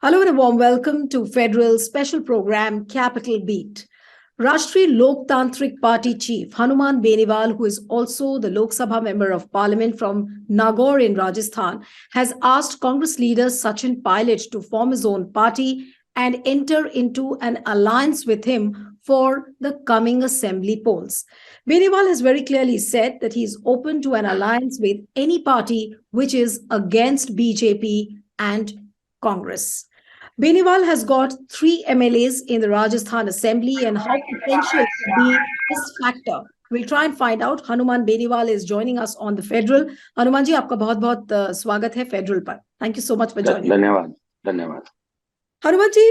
Hello and a warm welcome to Federal special program Capital Beat. Rashtriya Loktantrik Party Chief Hanuman Beniwal, who is also the Lok Sabha Member of Parliament from Nagaur in Rajasthan, has asked Congress leader Sachin Pilot to form his own party and enter into an alliance with him for the coming assembly polls. Beniwal has very clearly said that he is open to an alliance with any party which is against BJP and Congress. Beniwal has got 3 MLAs in the Rajasthan Assembly, and how potential could be this factor? We'll try and find out. Hanuman Beniwal is joining us on the Federal. Hanuman ji, आपका बहुत-बहुत स्वागत है federal पर. Thank you so much for joining. धन्यवाद धन्यवाद. हनुमान जी,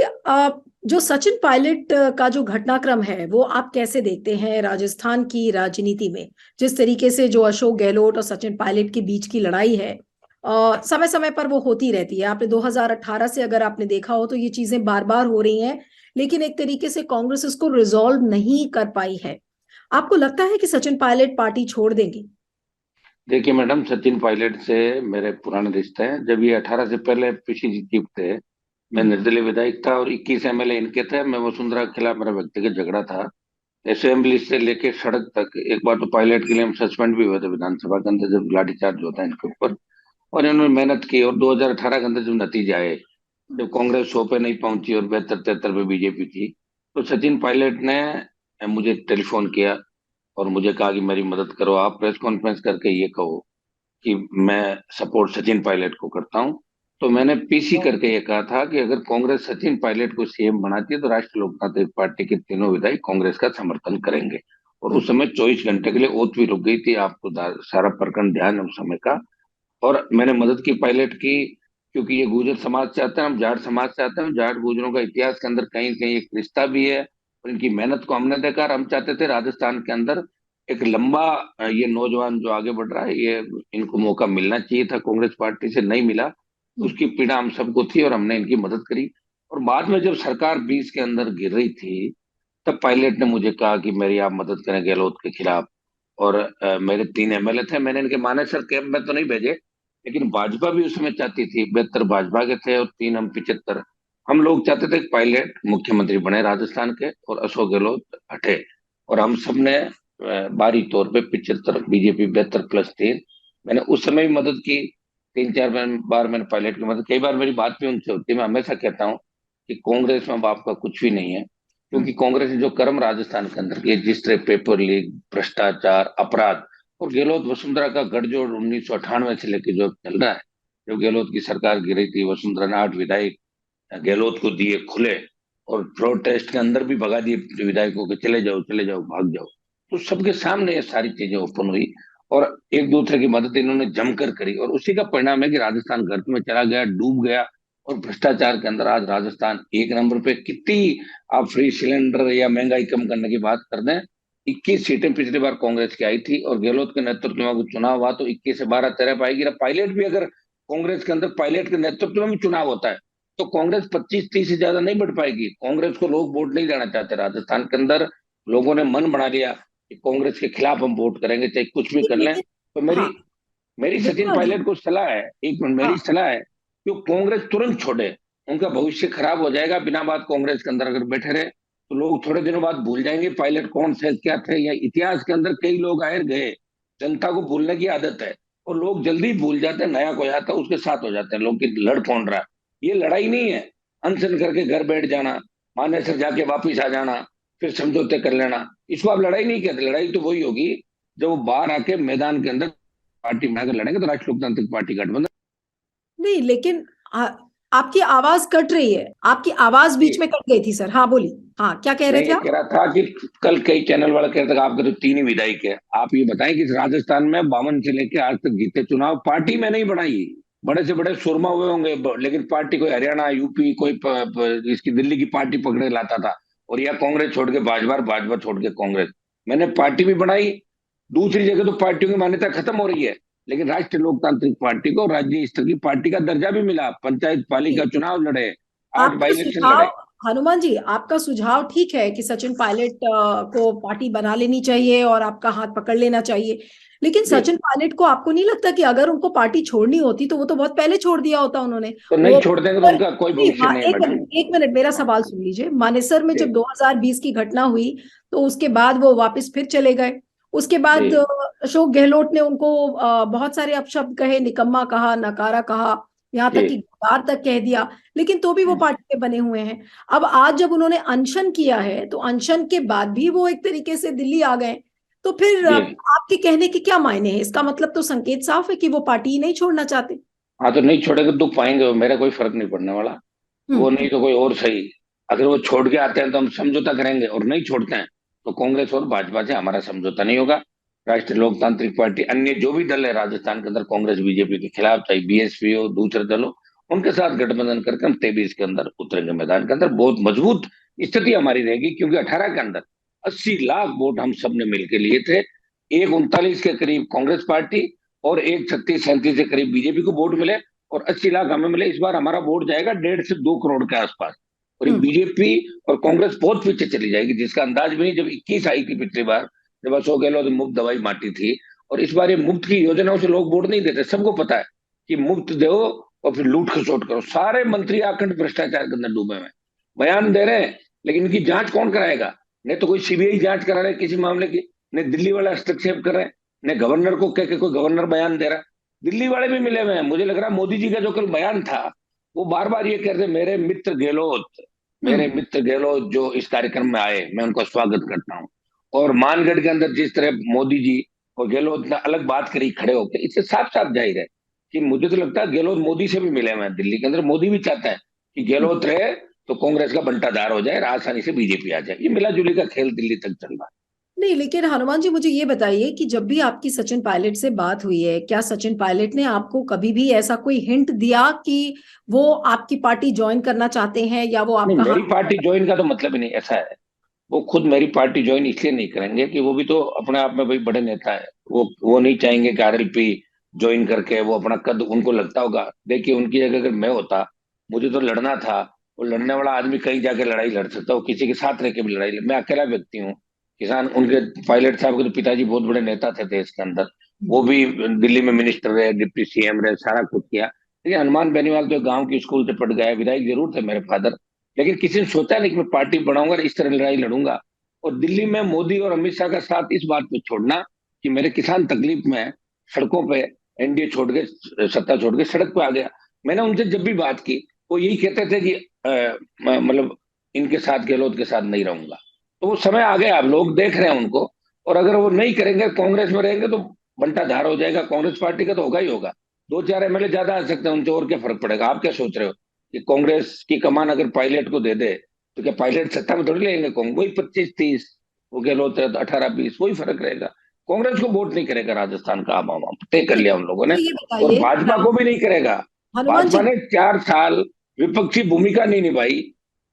जो सचिन पायलट का जो घटनाक्रम है वो आप कैसे देखते हैं राजस्थान की राजनीति में? जिस तरीके से जो अशोक गहलोत और सचिन पायलट के बीच की लड़ाई है, समय समय पर वो होती रहती है. आपने 2018 से अगर आपने देखा हो तो ये चीजें बार बार हो रही हैं, लेकिन एक तरीके से कांग्रेस इसको रिजॉल्व नहीं कर पाई है. आपको लगता है कि सचिन पायलट पार्टी छोड़ देंगे? देखिए मैडम, सचिन पायलट से मेरे पुराने रिश्ते हैं. जब ये 18 से पहले पीसी चीफ थे, मैं निर्दलीय विधायक था और 21 MLA इनके थे. मैं वसुंधरा के खिलाफ मेरा व्यक्तिगत झगड़ा था. असेंबली से लेके सड़क तक. एक बार तो पायलट के लिए हम सस्पेंड भी हुए थे विधानसभा के अंदर, जब लाठीचार्ज होता है इनके ऊपर. और इन्होंने मेहनत की और 2018 के अंदर जब नतीजे आए, जब कांग्रेस 100 पे नहीं पहुंची और 72-73 पे बीजेपी थी, तो सचिन पायलट ने मुझे टेलीफोन किया और मुझे कहा कि मेरी मदद करो. आप प्रेस कॉन्फ्रेंस करके ये कहो कि मैं सपोर्ट सचिन पायलट को करता हूं. तो मैंने पीसी करके ये कहा था कि अगर कांग्रेस सचिन पायलट को सीएम बनाती है तो राष्ट्रीय लोकतांत्रिक पार्टी के तीनों विधायक कांग्रेस का समर्थन करेंगे. और उस समय 24 घंटे के लिए ओथ भी रुक गई थी. आपको सारा प्रकरण ध्यान है उस समय का. और मैंने मदद की पायलट की, क्योंकि ये गुर्जर समाज से आते हैं, हम जाट समाज से आते हैं. जाट गुर्जरों का इतिहास के अंदर कहीं कहीं एक रिश्ता भी है और इनकी मेहनत को हमने देखा. और हम चाहते थे राजस्थान के अंदर एक लंबा, ये नौजवान जो आगे बढ़ रहा है, ये इनको मौका मिलना चाहिए था. कांग्रेस पार्टी से नहीं मिला, उसकी पीड़ा हम सबको थी और हमने इनकी मदद करी. और बाद में जब सरकार 20 के अंदर गिर रही थी, तब पायलट ने मुझे कहा कि मेरी आप मदद करें गहलोत के खिलाफ. और मेरे 3 MLA थे. मैंने इनके माने सर कैंप में तो नहीं भेजे, लेकिन भाजपा भी उस समय चाहती थी. 72 भाजपा के थे और 3 हम 75. हम लोग चाहते थे कि पायलट मुख्यमंत्री बने राजस्थान के और अशोक गहलोत हटे. और हम सब ने बारी तौर पे 75, बीजेपी 72+3. मैंने उस समय भी मदद की. 3-4 बार मैंने पायलट की मदद. कई बार मेरी बात भी उनसे होती है. मैं हमेशा कहता हूँ कि कांग्रेस में बाप का कुछ भी नहीं है, क्योंकि कांग्रेस ने जो कर्म राजस्थान के अंदर किए, जिस तरह पेपर लीक, भ्रष्टाचार, अपराध, और गहलोत वसुंधरा का गठजोड़ 1998 से लेकर जो चल रहा है. जब गहलोत की सरकार गिरी थी, वसुंधरा ने 8 विधायक गहलोत को दिए खुले और प्रोटेस्ट के अंदर भी भगा दिए विधायकों के, चले जाओ भाग जाओ. तो सबके सामने ये सारी चीजें ओपन हुई और एक दूसरे की मदद इन्होंने जमकर करी. और उसी का परिणाम है कि राजस्थान गर्त में चला गया, डूब गया. और भ्रष्टाचार के अंदर आज राजस्थान 1 नंबर पे. कितनी आप फ्री सिलेंडर या महंगाई कम करने की बात कर दें, 21 सीटें पिछली बार कांग्रेस की आई थी और गहलोत के नेतृत्व में चुनाव हुआ तो 21 से 12-13 पाएगी. पायलट भी, अगर कांग्रेस के अंदर पायलट के नेतृत्व में भी चुनाव होता है तो कांग्रेस 25-30 से ज्यादा नहीं बढ़ पाएगी. कांग्रेस को लोग वोट नहीं देना चाहते. राजस्थान के अंदर लोगों ने मन बना लिया कि कांग्रेस के खिलाफ हम वोट करेंगे, चाहे कुछ भी कर लें. तो मेरी हाँ, मेरी सचिन पायलट को सलाह है, एक मिनट, मेरी सलाह है कि कांग्रेस तुरंत छोड़े. उनका भविष्य खराब हो जाएगा. बिना बात कांग्रेस के अंदर अगर बैठे रहे तो लोग थोड़े दिनों बाद भूल जाएंगे पायलट कौन थे, क्या थे. या इतिहास के अंदर कई लोग आए गए. जनता को भूलने की आदत है और लोग जल्दी भूल जाते हैं. नया कोई आता है उसके साथ हो जाते हैं लोग कि लड़ कौन रहा है. ये लड़ाई नहीं है अनशन करके घर बैठ जाना, मानेसर जाके वापिस आ जाना, फिर समझौते कर लेना. इसको आप लड़ाई नहीं कहते. लड़ाई तो वही होगी जब वो बाहर आके मैदान के अंदर पार्टी बनाकर लड़ेंगे. तो राष्ट्रीय लोकतांत्रिक पार्टी गठबंधन नहीं, लेकिन आपकी आवाज कट रही है. आपकी आवाज बीच में कट गई थी सर. हाँ बोलिए. हाँ, क्या कह रहे थे आप? कह रहा था कि कल कई चैनल वाला कह रहा था आपके तो 3 ही विधायक है. आप ये बताएं कि राजस्थान में 52 से लेकर आज तक जीते चुनाव पार्टी में नहीं बनाई. बड़े से बड़े सुरमा हुए होंगे, लेकिन पार्टी कोई हरियाणा, यूपी, कोई इसकी दिल्ली की पार्टी पकड़े लाता था. और या कांग्रेस छोड़ के भाजपा, भाजपा छोड़ के कांग्रेस. मैंने पार्टी भी बनाई. दूसरी जगह तो पार्टियों की मान्यता खत्म हो रही है, लेकिन राष्ट्रीय लोकतांत्रिक पार्टी को राज्य स्तर की पार्टी का दर्जा भी मिला. पंचायत पालिका चुनाव लड़े, 8 आपका बाई इलेक्शन लड़े. सुझाव, हनुमान जी, आपका सुझाव ठीक है कि सचिन पायलट को पार्टी बना लेनी चाहिए और आपका हाथ पकड़ लेना चाहिए, लेकिन जी। सचिन पायलट को आपको नहीं लगता कि अगर उनको पार्टी छोड़नी होती तो वो तो बहुत पहले छोड़ दिया होता उन्होंने? तो नहीं वो छोड़ देंगे तो और उनका कोई नहीं, भविष्य नहीं है मैडम। एक मिनट मेरा हाँ। सवाल सुन लीजिए। मानेसर में जी। जब 2020 की घटना हुई तो उसके बाद वो वापस फिर चले गए। उसके जी। बाद अशोक गहलोत ने उनको बहुत सारे अपशब्द कहे, निकम्मा कहा, नकारा कहा, यहाँ तक कि जी। गद्दार तक कह दिया, लेकिन तो भी वो हम्म। पार्टी में बने हुए हैं। अब आज जब उन्होंने अनशन किया है तो अनशन के बाद भी वो एक तरीके से दिल्ली आ गए। तो फिर जी। आपके कहने के क्या मायने हैं? इसका मतलब तो संकेत साफ है कि वो पार्टी ही नहीं छोड़ना चाहते। हाँ, तो नहीं छोड़ेंगे, दुख पाएंगे, वो मेरा कोई फर्क नहीं पड़ने वाला। वो हम्म। नहीं तो कोई और सही। अगर वो छोड़ के आते हैं तो हम समझौता करेंगे, और नहीं छोड़ते हैं तो कांग्रेस और भाजपा से हमारा समझौता नहीं होगा। राष्ट्रीय लोकतांत्रिक पार्टी, अन्य जो भी दल है राजस्थान के अंदर कांग्रेस बीजेपी के खिलाफ, चाहे बीएसपी हो, दूसरे दल हो, उनके साथ गठबंधन करके हम 23 के अंदर उतरेंगे मैदान के अंदर। बहुत मजबूत स्थिति हमारी रहेगी, क्योंकि 18 के अंदर 80 लाख वोट हम सबने मिलकर लिए थे। एक 39 के करीब कांग्रेस पार्टी और एक 36-37 के करीब बीजेपी को वोट मिले, और 80 लाख हमें मिले। इस बार हमारा वोट जाएगा 1.5 से 2 करोड़ के आसपास। और ये हम्म। बीजेपी और कांग्रेस बहुत पीछे चली जाएगी, जिसका अंदाज भी नहीं। जब 21 आई थी पिछली बार, जब अशोक गहलोत ने मुफ्त दवाई बांटी थी, और इस बार ये मुफ्त की योजनाओं से लोग वोट नहीं देते, सबको पता है कि मुफ्त दो और फिर लूट खसोट करो। सारे मंत्री आखंड भ्रष्टाचार के अंदर डूबे हुए हैं, बयान दे रहे हैं, लेकिन इनकी जांच कौन कराएगा? नहीं तो कोई सीबीआई जांच करा रहे किसी मामले की, नहीं दिल्ली वाला हस्तक्षेप कर रहे हैं, नहीं गवर्नर को कह के कोई गवर्नर बयान दे रहा है। दिल्ली वाले भी मिले हुए हैं। मुझे लग रहा है मोदी जी का जो कल बयान था, वो बार बार ये कह रहे थे, मेरे हम्म। मित्र गहलोत जो इस कार्यक्रम में आए, मैं उनका स्वागत करता हूँ। और मानगढ़ के अंदर जिस तरह मोदी जी और गहलोत ने अलग बात करी खड़े होकर, इससे साफ साफ जाहिर है कि मुझे तो लगता है गहलोत मोदी से भी मिले हुए हैं दिल्ली के अंदर। मोदी भी चाहता है कि हम्म। गहलोत रहे तो कांग्रेस का बंटाधार हो जाए और आसानी से बीजेपी आ जाए। ये मिला जुली का खेल दिल्ली तक चल रहा है। नहीं, लेकिन हनुमान जी मुझे ये बताइए कि जब भी आपकी सचिन पायलट से बात हुई है, क्या सचिन पायलट ने आपको कभी भी ऐसा कोई हिंट दिया कि वो आपकी पार्टी ज्वाइन करना चाहते हैं, या वो नहीं, आपका मेरी हाथ? पार्टी ज्वाइन का तो मतलब ही नहीं ऐसा है। वो खुद मेरी पार्टी ज्वाइन इसलिए नहीं करेंगे कि वो भी तो अपने आप में भाई बड़े नेता है। वो नहीं चाहेंगे कि आरएलपी ज्वाइन करके वो अपना कद, उनको लगता होगा, देखिए उनकी जगह अगर मैं होता, मुझे तो लड़ना था। वो लड़ने वाला आदमी कहीं जाके लड़ाई लड़ सकता है, वो किसी के साथ रह के भी मैं अकेला व्यक्ति हूँ। किसान, उनके पायलट साहब के तो पिताजी बहुत बड़े नेता थे देश के अंदर। वो भी दिल्ली में मिनिस्टर रहे, डिप्टी सीएम रहे, सारा कुछ किया। लेकिन हनुमान बेनीवाल तो गांव की स्कूल से पढ़ गया, विधायक जरूर थे मेरे फादर, लेकिन किसी ने सोचा नहीं कि मैं पार्टी बढ़ाऊंगा और इस तरह लड़ाई लड़ूंगा। और दिल्ली में मोदी और अमित शाह का साथ इस बात पे छोड़ना कि मेरे किसान तकलीफ में है, सड़कों पे, एनडीए छोड़ के, सत्ता छोड़ के सड़क पे आ गया। मैंने उनसे जब भी बात की, वो यही कहते थे कि मतलब इनके साथ, गहलोत के साथ नहीं रहूंगा। तो वो समय आ गया, अब लोग देख रहे हैं उनको। और अगर वो नहीं करेंगे, कांग्रेस में रहेंगे, तो बंटा धार हो जाएगा कांग्रेस पार्टी का, तो होगा ही होगा। 2-4 एमएलए ज्यादा आ सकते हैं उनसे, और क्या फर्क पड़ेगा? आप क्या सोच रहे हो कि कांग्रेस की कमान अगर पायलट को दे दे तो क्या पायलट सत्ता में थोड़ी लेंगे? कांग्रेस वही 25-30, वो गहलोत 18-20, वही फर्क रहेगा। कांग्रेस को वोट नहीं करेगा राजस्थान का आम आवाम, तय कर नहीं, लिया उन लोगों ने। मुझे ये और बताइए भाजपा को भी नहीं करेगा। हनुमान भाजपा जी। ने 4 साल विपक्षी भूमिका नहीं निभाई,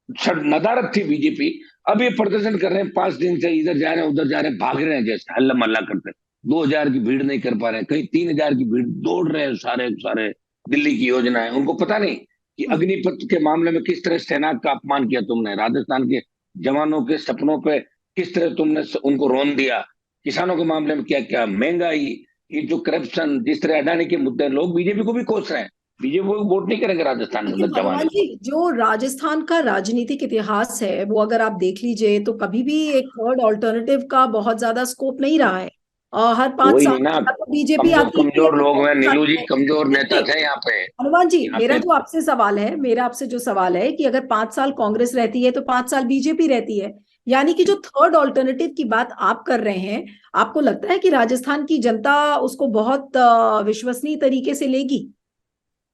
नदारत थी बीजेपी। अब ये प्रदर्शन कर रहे हैं, 5 दिन से इधर जा रहे हैं उधर जा रहे हैं, भाग रहे हैं जैसे हल्ला मल्ला करते हैं। 2,000 की भीड़ नहीं कर पा रहे हैं, कहीं 3,000 की भीड़, दौड़ रहे हैं सारे सारे। दिल्ली की योजना है, उनको पता नहीं कि हम्म। अग्निपथ के मामले में किस तरह सेना का अपमान किया तुमने, राजस्थान के जवानों के सपनों पे किस तरह तुमने उनको रोन दिया, किसानों के मामले में क्या क्या, महंगाई, ये जो करप्शन, जिस तरह अडानी के मुद्दे, लोग बीजेपी को भी कोस रहे हैं। बीजेपी को वोट नहीं करेंगे राजस्थान के लेकिन अंदर जवान हनुमान इस जी, वक्त। जो राजस्थान का राजनीतिक इतिहास है वो अगर आप देख लीजिए तो कभी भी एक थर्ड ऑल्टरनेटिव का बहुत ज्यादा स्कोप नहीं रहा है। और हर तो पांच वही साल नहीं ना, या तो बीजेपी कमजोर आती है या कमजोर फिर लोग हैं कांग्रेस नीलू जी, आती है। कमजोर नेता नहीं, थे यहाँ पे। हनुमान जी, यहाँ मेरा पे जो आपसे सवाल है, मेरा आपसे जो सवाल है कि अगर 5 साल कांग्रेस रहती है तो 5 साल बीजेपी रहती है, यानी कि जो थर्ड ऑल्टरनेटिव की बात आप कर रहे हैं, आपको लगता है कि राजस्थान की जनता उसको बहुत विश्वसनीय तरीके से लेगी?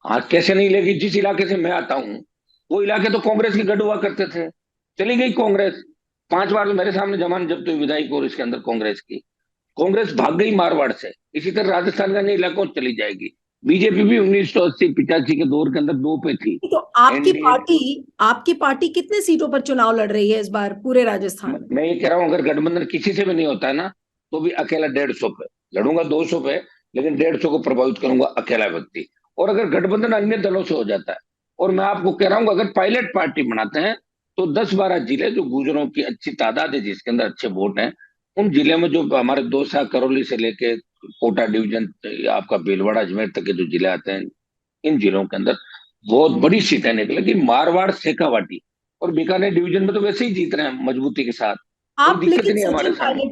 हाथ कैसे नहीं लेगी? जिस इलाके से मैं आता हूँ, वो इलाके तो कांग्रेस के गढ़ हुआ करते थे, चली गई कांग्रेस। 5 बार तो मेरे सामने जमानत जब्त हुई विधायक और इसके अंदर कांग्रेस की। कांग्रेस भाग गई मारवाड़ से, इसी तरह राजस्थान का अन्य इलाकों से चली जाएगी। बीजेपी भी 1980-85 के दौर के अंदर 2 पे थी। तो एनडीए, आपकी पार्टी कितने सीटों पर चुनाव लड़ रही है इस बार पूरे राजस्थान में? मैं ये कह रहा हूं, अगर गठबंधन किसी से भी नहीं होता है ना, तो भी अकेला 150 पे लड़ूंगा, 200 पे, लेकिन 150 को प्रभावित करूंगा अकेला व्यक्ति। और अगर गठबंधन अन्य दलों से हो जाता है, और मैं आपको कह रहा हूं, अगर पायलट पार्टी बनाते हैं, तो 10-12 जिले जो गुजरों की अच्छी तादाद है, जिसके अंदर अच्छे वोट हैं, उन जिले में जो हमारे दौसा करौली से लेके कोटा डिवीजन, आपका भीलवाड़ा अजमेर तक के जो जिले आते हैं, इन जिलों के अंदर बहुत बड़ी सीटें निकलेगी। मारवाड़, शेखावाटी और बीकानेर डिवीजन में तो वैसे ही जीत रहे हैं मजबूती के साथ, कोई आप दिक्कत लेकिन नहीं है हमारे सामने।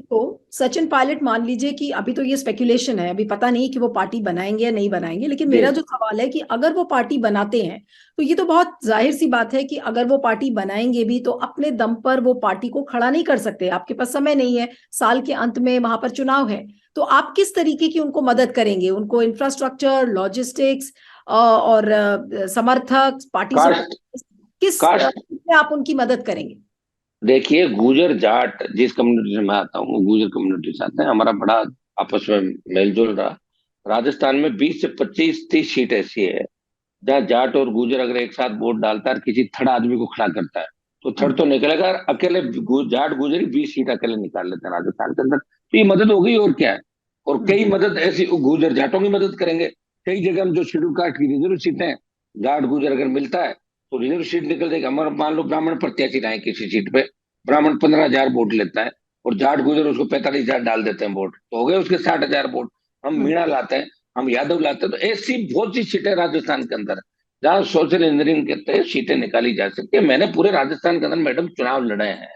सचिन पायलट मान लीजिए कि अभी तो ये स्पेकुलेशन है, अभी पता नहीं कि वो पार्टी बनाएंगे या नहीं बनाएंगे, लेकिन जी। मेरा जो सवाल है कि अगर वो पार्टी बनाते हैं तो ये तो बहुत जाहिर सी बात है कि अगर वो पार्टी बनाएंगे भी तो अपने दम पर वो पार्टी को खड़ा नहीं कर सकते, आपके पास समय नहीं है, साल के अंत में वहां पर चुनाव है। तो आप किस तरीके की उनको मदद करेंगे, उनको इंफ्रास्ट्रक्चर, लॉजिस्टिक्स और समर्थक, पार्टी कास्ट सपोर्ट, किस कास्ट में आप उनकी मदद करेंगे? देखिए, गुर्जर जाट जिस कम्युनिटी से मैं आता हूँ वो गुर्जर कम्युनिटी से आते हैं, हमारा बड़ा आपस में मेलजोल रहा। राजस्थान में 20 से 25 30 सीट ऐसी है जहाँ जाट और गुर्जर अगर एक साथ वोट डालता है और किसी थर्ड आदमी को खड़ा करता है तो थर्ड हम्म। तो निकलेगा, और अकेले जाट गुर्जर ही 20 सीट अकेले निकाल लेते हैं राजस्थान के अंदर, तो ये मदद हो गई और क्या है। और हम्म। कई मदद ऐसी गुर्जर जाटों की मदद करेंगे। कई जगह हम जो शेड्यूल कास्ट की रिजर्व सीटें हैं, जाट गुर्जर अगर मिलता है तो रिजर्व सीट निकल जाएगी। हमारा मान लो ब्राह्मण प्रत्याशी रहे किसी सीट पे, ब्राह्मण 15,000 वोट लेता है और जाट गुर्जर उसको 45,000 डाल देते हैं वोट, तो हो गए उसके 60,000 वोट। हम हम्म। मीणा लाते हैं, हम यादव लाते हैं, तो ऐसी बहुत सी सीटें राजस्थान के अंदर जहाँ सोशल इंजीनियरिंग के तहत सीटें निकाली जा सकती है। मैंने पूरे राजस्थान के अंदर मैडम चुनाव लड़े हैं।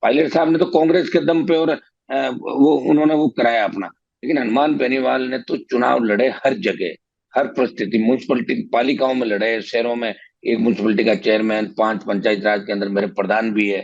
पायलट साहब ने तो कांग्रेस के दम पे और वो उन्होंने वो कराया अपना, लेकिन हनुमान बेनीवाल ने तो चुनाव लड़े हर जगह, हर परिस्थिति, म्यूनसिपलिटी पालिकाओं में लड़े, शहरों में एक म्यूनसिपलिटी का चेयरमैन, 5 पंचायत राज के अंदर मेरे प्रधान भी है,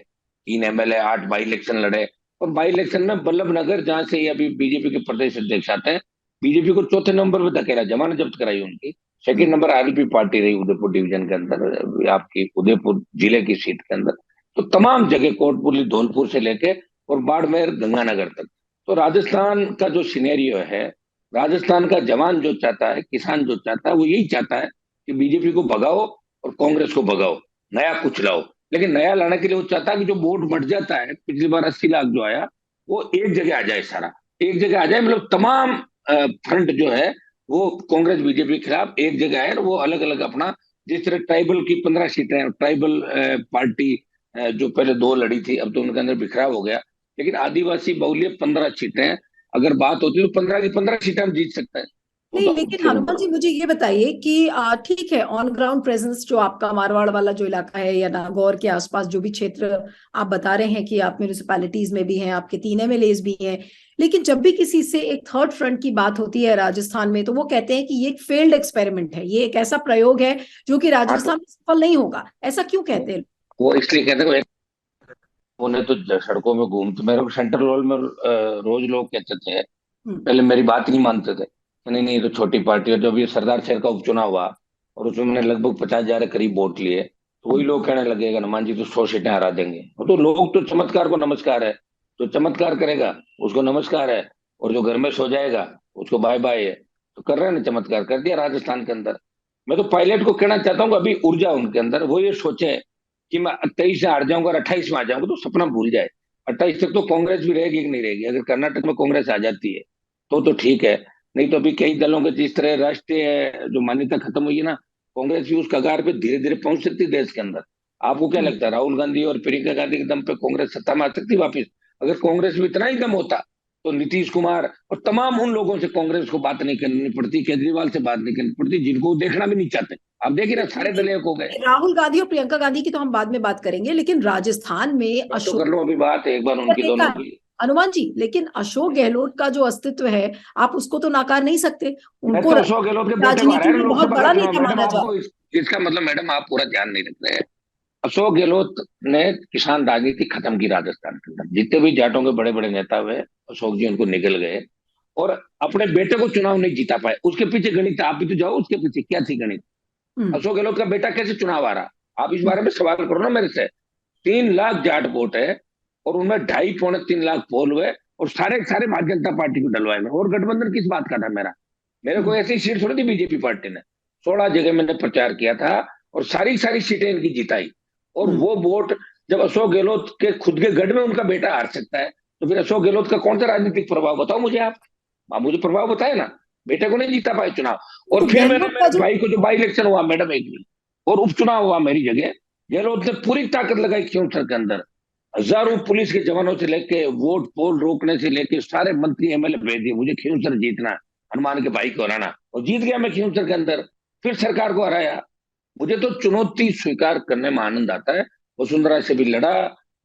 3 MLA, 8 बाई इलेक्शन लड़े। और बाई इलेक्शन में बल्लभ नगर, जहाँ से ये अभी बीजेपी के प्रदेश अध्यक्ष आते हैं, बीजेपी को चौथे नंबर पर धकेला, जमानत जब्त कराई उनकी। सेकंड हम्म। नंबर आरएलपी पार्टी रही उदयपुर डिवीजन के अंदर, आपकी उदयपुर जिले की सीट के अंदर। तो तमाम जगह, कोटपुरली, धौलपुर से लेके और बाड़मेर, गंगानगर तक। तो राजस्थान का जो सिनेरियो है, राजस्थान का जवान जो चाहता है, किसान जो चाहता है, वो यही चाहता है कि बीजेपी को भगाओ और कांग्रेस को भगाओ, नया कुछ लाओ। लेकिन नया लाने के लिए वो चाहता है कि जो वोट बढ़ जाता है, पिछली बार 80 लाख जो आया, वो एक जगह आ जाए, सारा एक जगह आ जाए, मतलब तमाम फ्रंट जो है वो कांग्रेस बीजेपी के खिलाफ एक जगह है, और वो अलग अलग अपना, जिस तरह ट्राइबल की 15 सीटें, ट्राइबल पार्टी जो पहले दो लड़ी थी, अब तो उनके अंदर बिखराव हो गया। लेकिन आदिवासी बहुल्य 15 सीटें, अगर बात होती है तो 15 की 15 सीटें हम जीत सकते हैं। नहीं, तो लेकिन फिर हनुमान जी मुझे ये बताइए कि ठीक है, ऑन ग्राउंड प्रेजेंस जो आपका मारवाड़ वाला जो इलाका है या नागौर के आसपास जो भी क्षेत्र आप बता रहे हैं कि आप म्यूनिसिपैलिटीज में भी हैं, आपके 3 MLAs भी हैं, लेकिन जब भी किसी से एक थर्ड फ्रंट की बात होती है राजस्थान में तो वो कहते हैं कि ये एक फेल्ड एक्सपेरिमेंट है, ये एक ऐसा प्रयोग है जो कि हाँ, तो राजस्थान में सफल नहीं होगा। ऐसा क्यों कहते हैं? वो इसलिए कहते हैं, उन्हें तो सड़कों में घूमते, मेरे को सेंट्रल रोड में रोज लोग कहते थे, हम्म। पहले मेरी बात नहीं मानते थे कि नहीं नहीं ये तो छोटी पार्टी है। जब ये सरदार शहर का उपचुनाव हुआ और उसमें मैंने लगभग 50,000 के करीब वोट लिए, तो वही हम्म। लोग कहने लगे कि हनुमान जी तो 100 सीटें हरा देंगे। और तो लोग तो चमत्कार को नमस्कार है, जो चमत्कार करेगा उसको नमस्कार है, और जो घर में सो जाएगा उसको बाय बाय है। तो कर रहे हैं ना, चमत्कार कर दिया राजस्थान के अंदर। मैं तो पायलट को कहना चाहता हूँ कि अभी ऊर्जा उनके अंदर, वो ये सोचे कि मैं 23 से हार जाऊंगा और 28 में आ जाऊंगा, तो सपना भूल जाए। 28 तक तो कांग्रेस भी रहेगी कि नहीं रहेगी, अगर कर्नाटक में कांग्रेस आ जाती है तो ठीक है। नहीं तो अभी कई दलों के जिस तरह राष्ट्रीय जो मान्यता खत्म हुई है ना, कांग्रेस भी उस कगार पे धीरे धीरे पहुंच सकती है देश के अंदर। आपको क्या हम्म। लगता है, राहुल गांधी और प्रियंका गांधी के दम पे कांग्रेस सत्ता में आ सकती है वापिस? अगर कांग्रेस में इतना ही दम होता तो नीतीश कुमार और तमाम उन लोगों से कांग्रेस को बात नहीं करनी पड़ती, केजरीवाल से बात नहीं करनी पड़ती, जिनको वो देखना भी नहीं चाहते। आप देखिए ना, सारे दल एक हो गए। राहुल गांधी और प्रियंका गांधी की तो हम बाद में बात करेंगे, लेकिन राजस्थान में मैं तो अशोक कर लूं अभी बात एक बार उनकी, देखा दोनों है की। हनुमान जी, लेकिन अशोक गहलोत का जो अस्तित्व है आप उसको तो नाकार नहीं सकते। मैं उनको तो अशोक गहलोत के बेटे को राजनीति हराया ना में बहुत लोकसभा का बड़ा चुनाव, नेता मैडम माना आपको जाता इसका मतलब, मैडम आप पूरा ध्यान नहीं रख रहे हैं। अशोक गहलोत ने किसान राजनीति खत्म की राजस्थान के अंदर, जितने भी जाटों के बड़े बड़े नेता हुए अशोक जी उनको निकल गए, और अपने बेटे को चुनाव नहीं जीता पाए। उसके पीछे गणित, आप भी तो जाओ उसके पीछे क्या थी गणित। है। अशोक गहलोत का बेटा कैसे चुनाव आ रहा, आप इस बारे में सवाल करो ना मेरे से। 3 लाख जाट वोट है और उनमें 2.5 पौने 3 लाख पोल हुए, और सारे सारे भारतीय जनता पार्टी को डलवाए में, और गठबंधन किस बात का था मेरा? मेरे को हम्म। ऐसी सीट छोड़ी थी बीजेपी पार्टी ने, 16 जगह मैंने प्रचार किया था और सारी सारी सीटें इनकी जिताई। और हम्म। वो वोट जब अशोक गहलोत के खुद के गढ़ में उनका बेटा हार सकता है, तो फिर अशोक गहलोत का कौन सा राजनीतिक प्रभाव, बताओ मुझे आप मुझे प्रभाव बताए ना। बेटे को नहीं जीता पाए चुनाव। और तो फिर मैंने गहलोत का मेरे जो भाई को, जो बाई इलेक्शन हुआ मैडम एक दिन और उपचुनाव हुआ मेरी जगह, गहलोत ने पूरी ताकत लगाई क्यों सर के अंदर, हजारों पुलिस के जवानों से लेके वोट पोल रोकने से लेके सारे मंत्री एमएलए भेज दिए, मुझे खींवसर जीतना, हनुमान के भाई को हराना, और जीत गया मैं खींवसर के अंदर। फिर सरकार को हराया। मुझे तो चुनौती स्वीकार करने में आनंद आता है। वसुंधरा से भी लड़ा,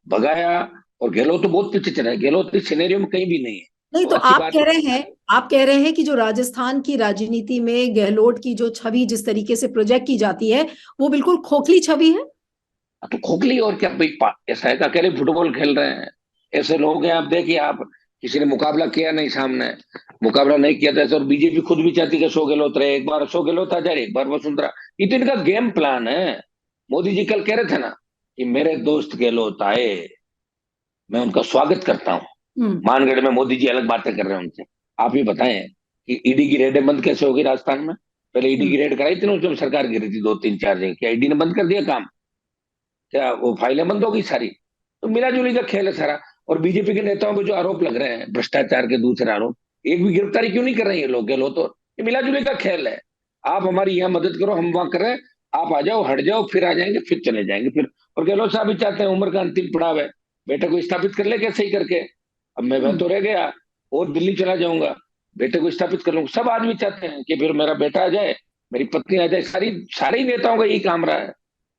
भगाया। और गहलोत तो बहुत पीछे चला है, गहलोत इस सिनेरियो में कहीं भी नहीं है। नहीं, तो तो अच्छी बात आप कह रहे हैं कि जो राजस्थान की राजनीति में गहलोत की जो छवि जिस तरीके से प्रोजेक्ट की जाती है वो बिल्कुल खोखली छवि है। तो खोखली और क्या भाई, ऐसा है कि अकेले फुटबॉल खेल रहे हैं। ऐसे लोग हैं, आप देखिए, आप किसी ने मुकाबला किया नहीं सामने, मुकाबला नहीं किया था ऐसे। और बीजेपी खुद भी चाहती है कि अशोक गहलोत रहे, एक बार अशोक गहलोत आ जाए, एक बार वसुंधरा। ये तो इनका गेम प्लान है। मोदी जी कल कह रहे थे ना कि मेरे दोस्त गहलोत आए, मैं उनका स्वागत करता हूँ। हम्म। मानगढ़ में मोदी जी अलग बातें कर रहे हैं उनसे। आप ये बताएं कि ईडी की रेडें बंद कैसे होगी राजस्थान में? पहले ईडी हम्म। की रेड कराई थी ना जब सरकार गिरी थी, दो तीन चार जगह, क्या ईडी ने बंद कर दिया काम? क्या वो फाइलें बंद हो गई सारी? तो मिला जुली का खेल है सारा। और बीजेपी के नेताओं पे जो आरोप लग रहे हैं भ्रष्टाचार के, दूसरे आरोप, एक भी गिरफ्तारी क्यों नहीं कर रहे हैं ये लोग? गहलोत तो, ये मिला जुली का खेल है। आप हमारी यहाँ मदद करो, हम वहां कर रहे हैं, आप आ जाओ, हट जाओ, फिर आ जाएंगे, फिर चले जाएंगे फिर। और गहलोत साहब भी चाहते हैं, उम्र का अंतिम पड़ाव है, बेटे को स्थापित कर ले कैसे ही करके। अब मैं हम्म। तो रह गया और दिल्ली चला जाऊंगा, बेटे को स्थापित कर लूंगा। सब आदमी चाहते हैं कि फिर मेरा बेटा आ जाए, मेरी पत्नी आ जाए। सारे ही नेताओं का यही काम रहा है।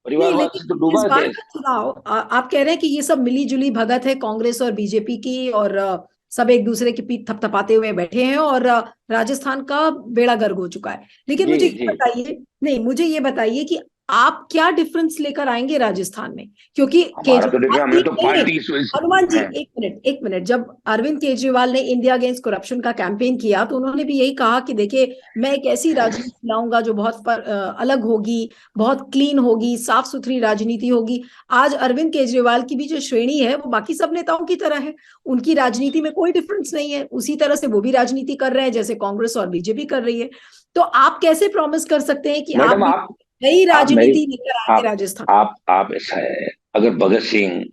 नहीं, परिवारवाद से तो लेकिन डूबा इस है बार देश। का चुनाव आप कह रहे हैं कि ये सब मिली जुली भगत है कांग्रेस और बीजेपी की, और सब एक दूसरे की पीठ थपथपाते हुए बैठे हैं, और राजस्थान का बेड़ा गर्क हो चुका है। लेकिन जी मुझे ये जी। बताइए, नहीं, मुझे ये बताइए कि आप क्या डिफरेंस लेकर आएंगे राजस्थान में, क्योंकि हमारा तो केजरीवाल देखिए, हमने भी, तो नहीं नहीं, पार्टी हनुमान जी, है। एक मिनट, जब अरविंद केजरीवाल ने इंडिया अगेंस्ट करप्शन का कैंपेन किया तो उन्होंने भी यही कहा कि देखिए, मैं एक ऐसी राजनीति लाऊंगा जो बहुत अलग होगी, बहुत क्लीन होगी, साफ सुथरी राजनीति होगी। आज अरविंद केजरीवाल की भी जो श्रेणी है वो बाकी सब नेताओं की तरह है, उनकी राजनीति में कोई डिफरेंस नहीं है, उसी तरह से वो भी राजनीति कर रहे हैं जैसे कांग्रेस और बीजेपी कर रही है। तो आप कैसे प्रॉमिस कर सकते हैं कि आप मैडम भी आप नई आप मेरी राजनीति लेकर आएंगे आप राजस्थान? आप ऐसा है, अगर भगत सिंह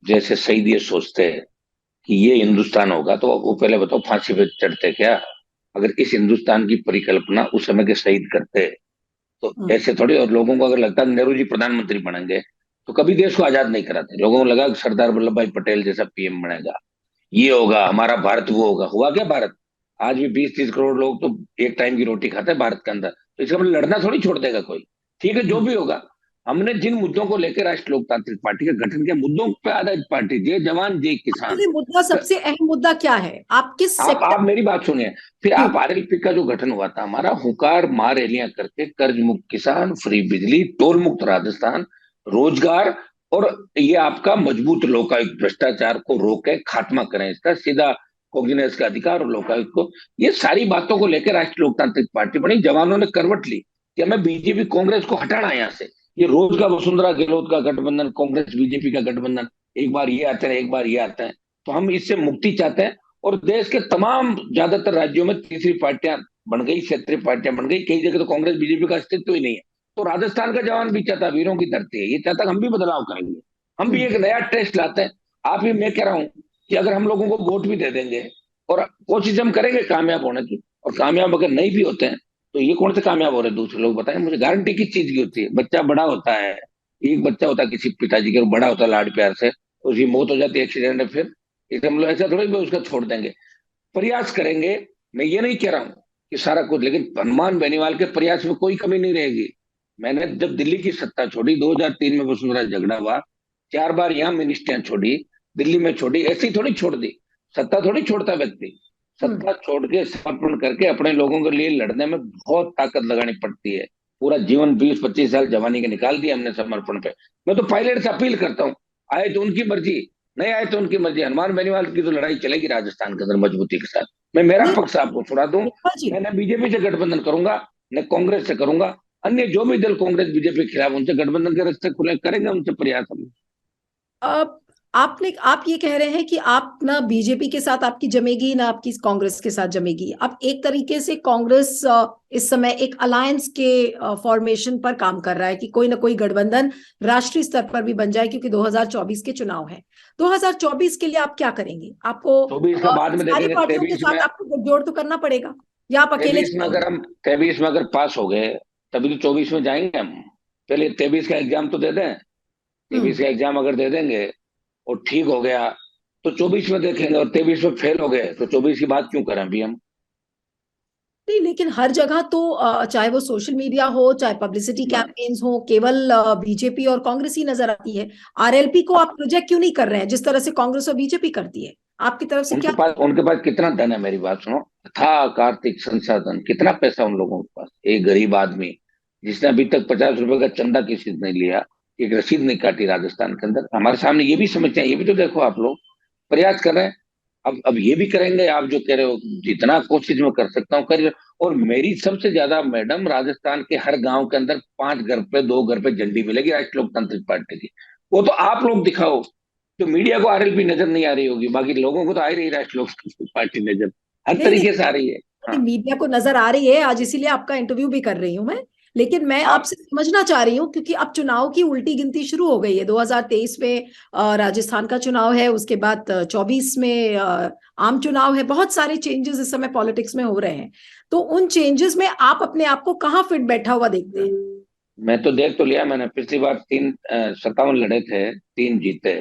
जैसे शहीद ये सोचते हैं कि ये हिंदुस्तान होगा, तो वो पहले बताओ फांसी पे चढ़ते क्या? अगर इस हिंदुस्तान की परिकल्पना उस समय के शहीद करते, तो हम्म। ऐसे थोड़ी। और लोगों को अगर लगता है नेहरू जी प्रधानमंत्री बनेंगे, तो कभी देश को आजाद नहीं कराते। लोगों को लगा कि सरदार वल्लभ भाई पटेल जैसा पीएम बनेगा, ये होगा हमारा भारत, वो होगा। हुआ क्या भारत? आज भी 20-30 करोड़ लोग तो एक टाइम की रोटी खाते हैं भारत के अंदर। तो इसका मतलब लड़ना थोड़ी छोड़ देगा कोई। ठीक है, जो हम्म। भी होगा। हमने जिन मुद्दों को लेकर राष्ट्रीय लोकतांत्रिक पार्टी का गठन किया, मुद्दों पे आधारित पार्टी, जय जवान जय आपके किसान। लिए मुद्दा, सबसे अहम मुद्दा क्या है? आप किस सेक्टर? आप मेरी बात सुनिए। फिर हम्म। आप आरएलपी का जो गठन हुआ था हमारा, हुकार मार रैलियां करके, कर्ज मुक्त किसान, फ्री बिजली, टोल मुक्त राजस्थान, रोजगार, और ये आपका मजबूत लोकायुक्त, भ्रष्टाचार को रोके खात्मा करें इसका सीधा, कोग्निजेंस का अधिकार और लोकायुक्त को। ये सारी बातों को लेकर राष्ट्रीय लोकतांत्रिक पार्टी बनी। जवानों ने करवट ली कि हमें बीजेपी कांग्रेस को हटाना है यहाँ से। ये रोज का वसुंधरा गहलोत का गठबंधन, कांग्रेस बीजेपी का गठबंधन, एक बार ये आते हैं, एक बार ये आते हैं। तो हम इससे मुक्ति चाहते हैं। और देश के तमाम ज्यादातर राज्यों में तीसरी पार्टियां बन गई, क्षेत्रीय पार्टियां बन गई, कई जगह तो कांग्रेस बीजेपी का अस्तित्व ही नहीं है। तो राजस्थान का जवान भी चाहता, वीरों की धरती है, ये चाहता कि हम भी बदलाव करेंगे, हम भी हम्म। एक नया टेस्ट लाते हैं। आप ही, मैं कह रहा हूं कि अगर हम लोगों को वोट भी दे देंगे और कोशिश हम करेंगे कामयाब होने की, और कामयाब अगर नहीं भी होते हैं, तो ये कौन से कामयाब हो रहे हैं दूसरे लोग? बताएं मुझे। गारंटी किस चीज की होती है? बच्चा बड़ा होता है, एक बच्चा होता है किसी पिताजी के, बड़ा होता है लाड प्यार से, उसकी मौत हो जाती है एक्सीडेंट में, फिर इसे हम लोग ऐसा थोड़ी भी उसका छोड़ देंगे। प्रयास करेंगे। मैं ये नहीं कह रहा हूं कि सारा कुछ, लेकिन हनुमान बेनीवाल के प्रयास में कोई कमी नहीं रहेगी। मैंने जब दिल्ली की सत्ता छोड़ी 2003 में, वसुंधरा झगड़ा हुआ, 4 बार यहाँ मिनिस्ट्रियां छोड़ी, दिल्ली में छोड़ी, ऐसी थोड़ी छोड़ दी। सत्ता थोड़ी छोड़ता व्यक्ति। हम्म। सत्ता छोड़ के समर्पण करके अपने लोगों के लिए लड़ने में बहुत ताकत लगानी पड़ती है। पूरा जीवन 20-25 साल जवानी के निकाल दिया हमने समर्पण पे। मैं तो पायलट से अपील करता हूँ, आए तो उनकी मर्जी, नहीं आए तो उनकी मर्जी। हनुमान बेनीवाल की तो लड़ाई चलेगी राजस्थान के अंदर मजबूती के साथ। मैं मेरा नहीं, पक्ष आपको सुना दूं, नेता जी, मैं न बीजेपी से गठबंधन करूंगा, न कांग्रेस से करूंगा। अन्य जो भी दल कांग्रेस बीजेपी के खिलाफ, उनसे गठबंधन के रास्ते खुले करेंगे, उनसे प्रयास हम। अब आप ये कह रहे हैं कि आप ना बीजेपी के साथ आपकी जमेगी, ना आपकी कांग्रेस के साथ जमेगी। आप एक तरीके से कांग्रेस इस समय एक अलायंस के फॉर्मेशन पर काम कर रहा है कि कोई ना कोई गठबंधन राष्ट्रीय स्तर पर भी बन जाए, क्योंकि 2024 के चुनाव है। 2024 के लिए आप क्या करेंगे? आपको 24 का बाद में सारी देखेंगे। पार्टियों के 23 में, साथ आपको गठजोड़ तो करना पड़ेगा, या आप अकेले 23 में चलेंगे? अगर हम 23 में अगर पास हो गए, तभी तो 24 में जाएंगे हम। पहले 23 का एग्जाम तो दे दें। 23 हम्म। का एग्जाम अगर दे देंगे, और ठीक हो गया तो 24 में देखेंगे, और 23 में फेल हो गए तो 24 की बात क्यों करें अभी हम? नहीं, लेकिन हर जगह तो चाहे वो सोशल मीडिया हो, चाहे पब्लिसिटी कैंपेन्स हो, केवल बीजेपी और कांग्रेस ही नजर आती है। आरएलपी को आप प्रोजेक्ट क्यों नहीं कर रहे हैं जिस तरह से कांग्रेस और बीजेपी करती है? आपकी तरफ से क्या? उनके पास कितना धन है, मेरी बात सुनो। था कार्तिक संसाधन, कितना पैसा उन लोगों के पास। एक गरीब आदमी जिसने अभी तक 50 रुपए का चंदा किसी से नहीं लिया, एक रसीद नहीं काटी राजस्थान के अंदर, हमारे सामने ये भी समस्या है। ये भी तो देखो, आप लोग प्रयास कर रहे हैं। अब ये भी करेंगे, आप जो कह रहे हो जितना कोशिश मैं कर सकता हूँ करिए। और मेरी सबसे ज्यादा मैडम, राजस्थान के हर गांव के अंदर 5 घर पे 2 घर पे झंडी मिलेगी राष्ट्रीय लोकतांत्रिक पार्टी की। वो तो आप लोग दिखाओ। तो मीडिया को आरएलपी नजर नहीं आ रही होगी, बाकी लोगों को तो आ ही रही राष्ट्रीय लोकतांत्रिक पार्टी नजर, हर नहीं, नहीं, तरीके से आ रही है। नहीं, हाँ। मीडिया को नजर आ रही है आज, इसीलिए आपका इंटरव्यू भी कर रही हूं मैं। लेकिन मैं आप आपसे समझना चाह रही हूँ, क्योंकि अब चुनाव की उल्टी गिनती शुरू हो गई है। 2023 में राजस्थान का चुनाव है, उसके बाद 24 में आम चुनाव है। बहुत सारे चेंजेस इस समय पॉलिटिक्स में हो रहे हैं। तो उन चेंजेस में आप अपने आप को कहाँ फिट बैठा हुआ देखते हैं? मैं तो देख तो लिया मैंने, पिछली बार 57 लड़े थे, 3 जीते।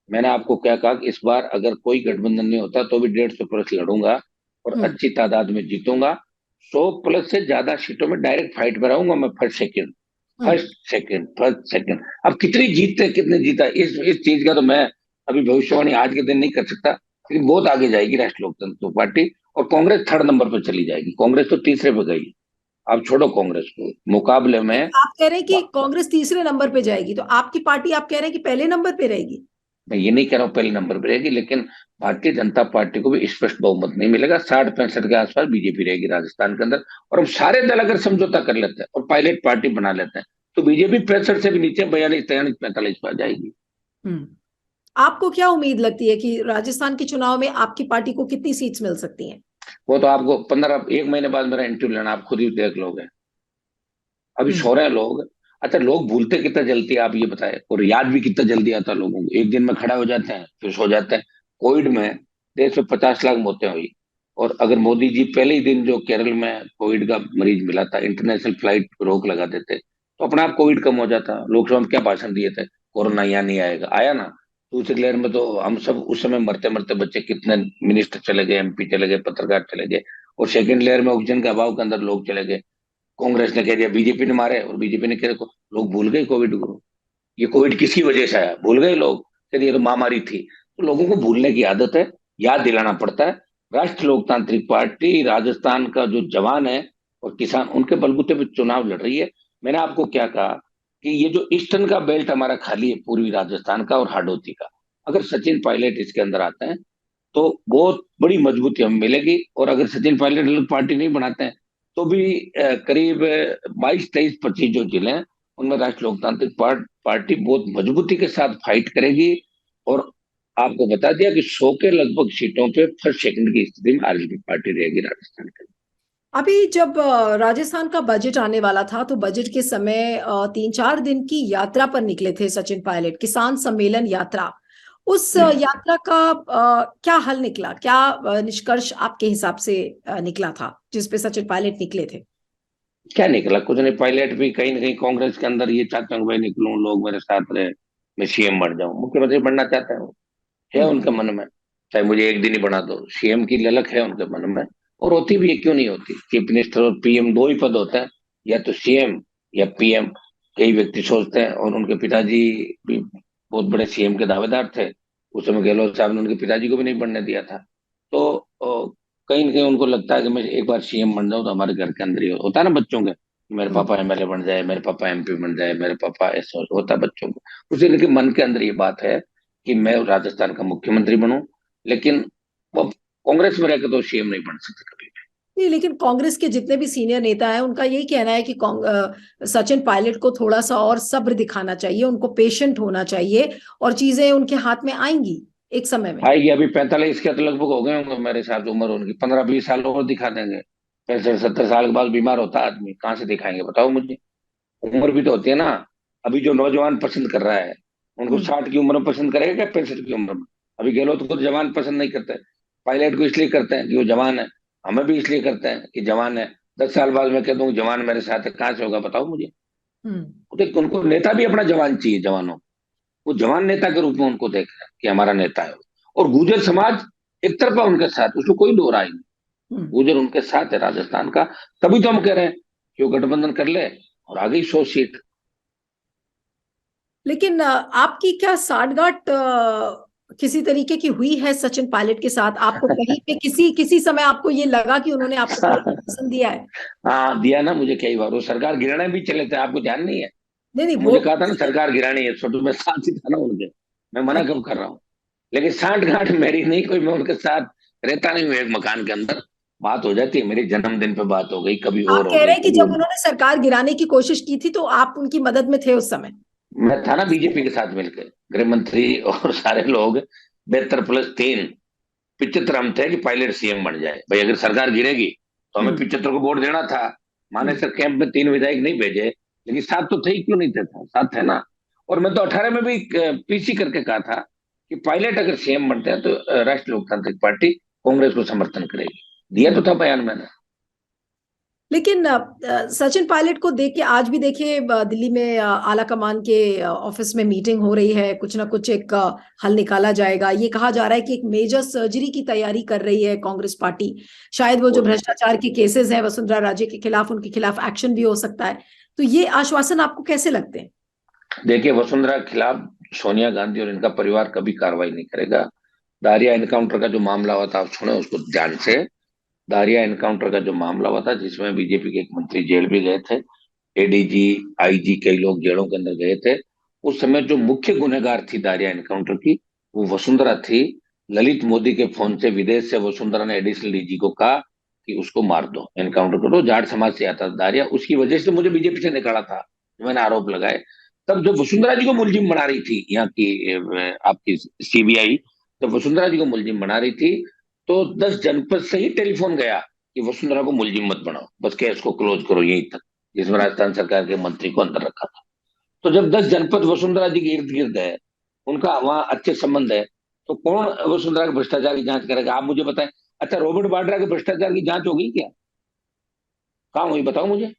मैंने आपको क्या कहा कि इस बार अगर कोई गठबंधन नहीं होता तो भी 150 प्लस लड़ूंगा और हम्म। अच्छी तादाद में जीतूंगा। 100 प्लस से ज्यादा सीटों में डायरेक्ट फाइट में रहूंगा मैं, first second, hmm. First second. अब कितनी जीतते कितने जीता, इस चीज का तो मैं अभी भविष्यवाणी आज के दिन नहीं कर सकता, लेकिन बहुत आगे जाएगी राष्ट्रीय लोकतंत्र पार्टी। और कांग्रेस 3rd नंबर पर चली जाएगी, कांग्रेस तो तीसरे पे गई। आप छोड़ो कांग्रेस को मुकाबले में। आप कह रहे हैं कि कांग्रेस तीसरे नंबर पे जाएगी, तो आपकी पार्टी आप कह रहे हैं कि पहले नंबर पे रहेगी? मैं ये नहीं कह रहा हूँ पहले नंबर पर रहेगी, लेकिन भारतीय जनता पार्टी को भी स्पष्ट बहुमत नहीं मिलेगा। 60-65 के आसपास बीजेपी रहेगी राजस्थान के अंदर। और हम सारे दल अगर समझौता कर लेते हैं और पायलट पार्टी बना लेते हैं तो बीजेपी 65 से भी नीचे 42, 43, 45 पर आ जाएगी। हम्म। आपको क्या उम्मीद लगती है कि राजस्थान के चुनाव में आपकी पार्टी को कितनी सीट्स मिल सकती हैं? वो तो आपको 1 महीने बाद मेरा इंटरव्यू लेना, आप खुद ही देख लोगे। अभी हम्म। सो रहे हैं लोग। अच्छा, लोग भूलते कितना जल्दी है, आप ये बताएं, और याद भी कितना जल्दी आता है लोगों को। एक दिन में खड़ा हो जाते हैं फिर सो जाते हैं। कोविड में देश में 50 लाख मौतें हुई। और अगर मोदी जी पहले ही दिन जो केरल में कोविड का मरीज मिला था, इंटरनेशनल फ्लाइट पर रोक लगा देते तो अपने आप कोविड कम हो जाता। लोकसभा में क्या भाषण दिए थे, कोरोना यहाँ नहीं आएगा, आया ना। दूसरी लहर में तो हम सब उस समय मरते मरते बच्चे, कितने मिनिस्टर चले गए, एमपी चले गए, पत्रकार चले गए। और सेकेंड लहर में ऑक्सीजन के अभाव के अंदर लोग चले गए। कांग्रेस ने कह दिया बीजेपी ने मारे, और बीजेपी ने कह, लोग भूल गए कोविड को। ये कोविड किसकी वजह से आया भूल गए लोग। चलिए, ये तो महामारी थी। तो लोगों को भूलने की आदत है, याद दिलाना पड़ता है। राष्ट्रीय लोकतांत्रिक पार्टी राजस्थान का जो जवान है और किसान, उनके बलबूते पे चुनाव लड़ रही है। मैंने आपको क्या कहा कि ये जो ईस्टर्न का बेल्ट हमारा खाली है, पूर्वी राजस्थान का और हाडोती का, अगर सचिन पायलट इसके अंदर आते हैं तो बहुत बड़ी मजबूती हमें मिलेगी। और अगर सचिन पायलट अलग पार्टी नहीं बनाते हैं तो भी करीब 22, 23, 25 जो जिले हैं उनमें राष्ट्रीय लोकतांत्रिक पार्टी बहुत मजबूती के साथ फाइट करेगी। और आपको बता दिया कि 100 के लगभग सीटों पे फर्स्ट सेकंड की स्थिति में आरजेडी पार्टी रहेगी राजस्थान के। अभी जब राजस्थान का बजट आने वाला था, तो बजट के समय 3-4 दिन की यात्रा पर निकले थे सचिन पायलट, किसान सम्मेलन यात्रा। उस यात्रा का क्या हल निकला, क्या निष्कर्ष आपके हिसाब से निकला था जिस पे सचिन पायलट निकले थे? क्या निकला, कुछ नहीं। पायलट भी कहीं ना कहीं कांग्रेस के अंदर ये चाहते हैं कि भाई निकलूं, लोग मेरे साथ रहे, मैं सीएम बन जाऊं, मुख्यमंत्री बनना चाहते हैं वो, है हम्म। उनके मन में। चाहे मुझे एक दिन ही बना दो, सीएम की ललक है उनके मन में। और होती भी है, क्यों नहीं होती। चीफ मिनिस्टर और पीएम दो ही पद होते हैं, या तो सीएम या पीएम। कई व्यक्ति सोचते हैं, और उनके पिताजी भी बहुत बड़े सीएम के दावेदार थे। उस समय गहलोत साहब ने उनके पिताजी को भी नहीं बनने दिया था। तो कहीं ना कहीं उनको लगता है कि मैं एक बार सीएम बन जाऊं तो हमारे घर के अंदर ही होता है ना बच्चों के, मेरे हम्म। पापा एमएलए बन जाए, मेरे पापा एमपी बन जाए, मेरे पापा ऐसा होता है बच्चों को। उसी इनके मन के अंदर ये बात है कि मैं राजस्थान का मुख्यमंत्री बनूं। लेकिन वो कांग्रेस में रहकर तो सीएम नहीं बन सकते कभी भी। नहीं, लेकिन कांग्रेस के जितने भी सीनियर नेता हैं उनका यही कहना है कि सचिन पायलट को थोड़ा सा और सब्र दिखाना चाहिए, उनको पेशेंट होना चाहिए, और चीजें उनके हाथ में आएंगी एक समय में। आएगी। अभी 45 के तो लगभग हो गए होंगे मेरे हिसाब से, उम्र उनकी 15-20 साल और दिखा देंगे। 65-70 साल के बाद बीमार होता है आदमी, कहाँ से दिखाएंगे बताओ मुझे। उम्र भी तो होती है ना। अभी जो नौजवान पसंद कर रहा है, उनको हम्म। 60 की उम्र में पसंद करेगा क्या 65 की उम्र में? अभी गहलोत को तो जवान पसंद नहीं करते। पायलट को इसलिए करते हैं कि वो जवान है। हमें भी इसलिए करते हैं कि जवान है। 10 साल बाद मैं कह दूं जवान मेरे साथ है, कहाँ से होगा बताओ मुझे। हम्म। तो उनको नेता भी अपना जवान चाहिए, जवानों। वो जवान नेता के रूप में उनको देख रहे हैं कि हमारा नेता है। और गुर्जर समाज एक तरफा उनके साथ, उसको कोई दो राय नहीं। हम्म। गुर्जर उनके साथ है राजस्थान का। तभी तो हम कह रहे हैं कि वो गठबंधन कर ले और आ गई 100 सीट। लेकिन आपकी क्या साठगांठ किसी तरीके की हुई है सचिन पायलट के साथ? आपको कहीं पे किसी किसी समय आपको ये लगा कि उन्होंने आपको थोड़ा पसंद दिया है? हाँ दिया ना मुझे कई बार। वो सरकार गिराने भी चले थे, आपको ध्यान नहीं है? नहीं नहीं, वो मुझे कहा था ना सरकार गिरानी है, छोटू मैं साथ ही था ना उनके। मैं मना क्यों कर रहा हूँ? लेकिन साठ गांठ मेरी नहीं कोई, मैं उनके साथ रहता नहीं हूँ एक मकान के अंदर। बात हो जाती है, मेरी जन्मदिन पे बात हो गई, कभी आप और हो कह रहे गई, हैं कि कभी जब और। उन्होंने सरकार गिराने की कोशिश की थी तो आप उनकी मदद में थे उस समय? मैं था ना बीजेपी के साथ मिलकर, गृह मंत्री और सारे लोग। 72+3, 75 हम थे कि पायलट सीएम बन जाए। भाई अगर सरकार गिरेगी तो हमें हम्म। 75 को वोट देना था। माने हम्म। सर कैंप में 3 विधायक नहीं भेजे, लेकिन साथ तो थे ही, क्यों नहीं थे? था साथ थे ना। और मैं तो 18 में भी पीसी करके कहा था कि पायलट अगर सीएम बनते हैं तो राष्ट्रीय लोकतांत्रिक पार्टी कांग्रेस को समर्थन करेगी। दिया तो हम्म। था बयान मैंने। लेकिन सचिन पायलट को देख के आज भी देखिए, दिल्ली में आला कमान के ऑफिस में मीटिंग हो रही है, कुछ ना कुछ एक हल निकाला जाएगा। ये कहा जा रहा है कि एक मेजर सर्जरी की तैयारी कर रही है कांग्रेस पार्टी। शायद वो जो भ्रष्टाचार के केसेस हैं वसुंधरा राजे के खिलाफ, उनके खिलाफ एक्शन भी हो सकता है। तो ये आश्वासन आपको कैसे लगते हैं? देखिए वसुंधरा के खिलाफ सोनिया गांधी और इनका परिवार कभी कार्रवाई नहीं करेगा। दारिया एनकाउंटर का जो मामला हुआ था, आप सुने उसको ध्यान से। दारिया एनकाउंटर का जो मामला हुआ था, जिसमें बीजेपी के एक मंत्री जेल भी गए थे, एडीजी, आईजी, कई लोग जेलों के अंदर गए थे। उस समय जो मुख्य गुनहगार थी दारिया एनकाउंटर की, वो वसुंधरा थी। ललित मोदी के फोन से विदेश से वसुंधरा ने एडिशनल डीजी को कहा कि उसको मार दो, एनकाउंटर करो। जाट समाज से आता था दारिया, उसकी वजह से मुझे बीजेपी से निकाला था, मैंने आरोप लगाए। तब जब वसुंधरा जी को मुलजिम बना रही थी यहाँ की आपकी सीबीआई, जब वसुंधरा जी को मुलजिम बना रही थी, तो 10 जनपद से ही टेलीफोन गया कि वसुंधरा को मुलजिम मत बनाओ, बस केस को क्लोज करो यहीं तक, जिसमें राजस्थान सरकार के मंत्री को अंदर रखा था। तो जब 10 जनपद वसुंधरा जी के इर्द गिर्द है, उनका वहां अच्छे संबंध है, तो कौन वसुंधरा के भ्रष्टाचार की जांच करेगा? आप मुझे बताएं। अच्छा रॉबर्ट वाड्रा के भ्रष्टाचार की जांच होगी क्या? कहाँ हुई बताओ मुझे।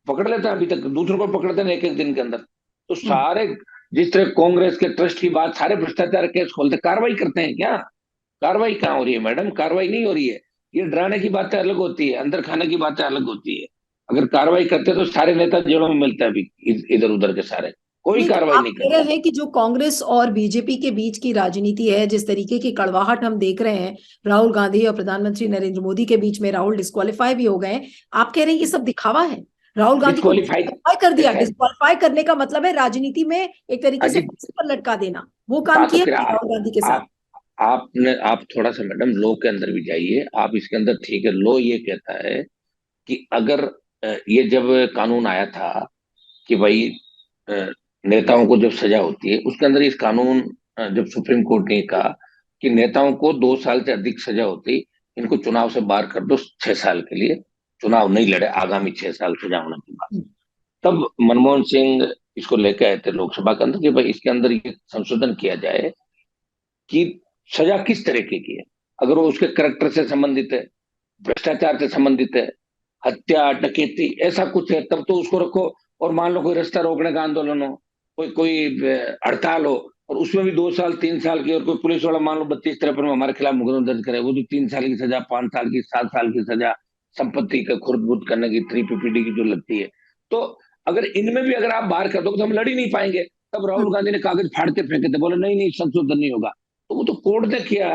पकड़ लेते हैं, अभी तक दूसरों को पकड़ते हैं एक एक दिन के अंदर। तो हम्म। सारे, जिस तरह कांग्रेस के ट्रस्ट की बात, सारे भ्रष्टाचार केस खोलते, कार्रवाई करते हैं क्या? कार्रवाई कहाँ हो रही है मैडम? कार्रवाई नहीं हो रही है। ये डराने की बातें अलग होती है, अंदर खाने की बातें अलग होती है। अगर कार्रवाई करते तो सारे नेता जेलों में मिलते हैं अभी, इधर उधर के सारे। कोई नहीं, तो कार्रवाई आप नहीं कह रहे करते। हैं कि जो कांग्रेस और बीजेपी के बीच की राजनीति है, जिस तरीके की कड़वाहट हम देख रहे हैं राहुल गांधी और प्रधानमंत्री नरेंद्र मोदी के बीच में, राहुल डिस्क्वालीफाई भी हो गए हैं। आप कह रहे हैं ये सब दिखावा है? राहुल गांधी को डिस्qualiफाई डिस्क्वालीफाई कर दिया। है। डिस्क्वालीफाई करने का मतलब है राजनीति में एक तरीके से अजीब फांसी पर लटका देना। वो काम बात है। किया फिर राहुल गांधी के साथ। आप आप थोड़ा सा मैडम लॉ के अंदर भी जाइए। आप इसके अंदर, ठीक है, लॉ ये कहता है कि अगर ये जब कानून आया था कि भाई अ, नेताओं को जब सजा होती है, उसके अंदर इस कानून, जब सुप्रीम कोर्ट ने कहा कि नेताओं को 2 साल से अधिक सजा होती, इनको चुनाव से बाहर कर दो 6 साल के लिए, चुनाव नहीं लड़े आगामी 6 साल सजा होने के बाद। हम्म। तब मनमोहन सिंह इसको लेकर आए थे लोकसभा के अंदर कि भाई इसके अंदर ये संशोधन किया जाए कि सजा किस तरीके की है। अगर वो उसके करेक्टर से संबंधित है, भ्रष्टाचार से संबंधित है, हत्या डकैती ऐसा कुछ है, तब तो उसको रखो। और मान लो कोई रास्ता रोकने का आंदोलन हो, कोई कोई हड़ताल हो, और उसमें भी 2 साल 3 साल की, और कोई पुलिस वाला मान लो 32-53 में हमारे खिलाफ मुकदमा दर्ज करे, वो जो 3 साल की सजा, 5 साल की, 7 साल की सजा, संपत्ति का खुर्द बुर्द करने की 3 PPD की जो लगती है। तो अगर इनमें भी अगर आप बाहर कर दो तो हम लड़ ही नहीं पाएंगे। तब राहुल गांधी ने कागज फाड़ के फेंके थे, बोले नहीं नहीं संशोधन नहीं होगा। तो वो तो कोर्ट ने किया।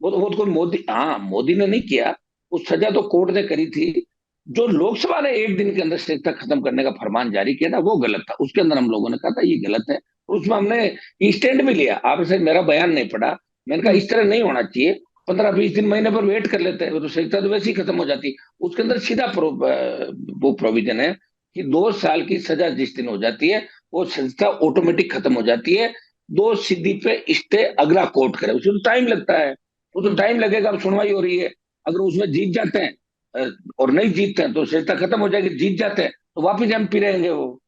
वो तो कोई मोदी, हाँ मोदी ने नहीं किया। उस सजा तो कोर्ट ने करी थी। जो लोकसभा ने एक दिन के अंदर शिक्षा खत्म करने का फरमान जारी किया था वो गलत था। उसके अंदर हम लोगों ने कहा था ये गलत है, और उसमें हमने स्टैंड भी लिया। आपने मेरा बयान नहीं पढ़ा। मैंने कहा हम्म। इस तरह नहीं होना चाहिए। 15-20 दिन, महीने पर वेट कर लेते हैं, वो तो शिक्षा तो वैसे ही खत्म हो जाती। उसके अंदर सीधा वो प्रोविजन है कि 2 साल की सजा जिस दिन हो जाती है, वो सजा ऑटोमेटिक खत्म हो जाती है। दो सीधी पे स्टे अगला कोर्ट करे, उसमें तो टाइम लगता है। वो तो हम्म। टाइम लगेगा, अब सुनवाई हो रही है। अगर उसमें जीत जाते हैं और नहीं जीतते हैं तो सत्ता खत्म हो जाएगी। जीत जाते हैं तो वापिस एमपी रहेंगे वो,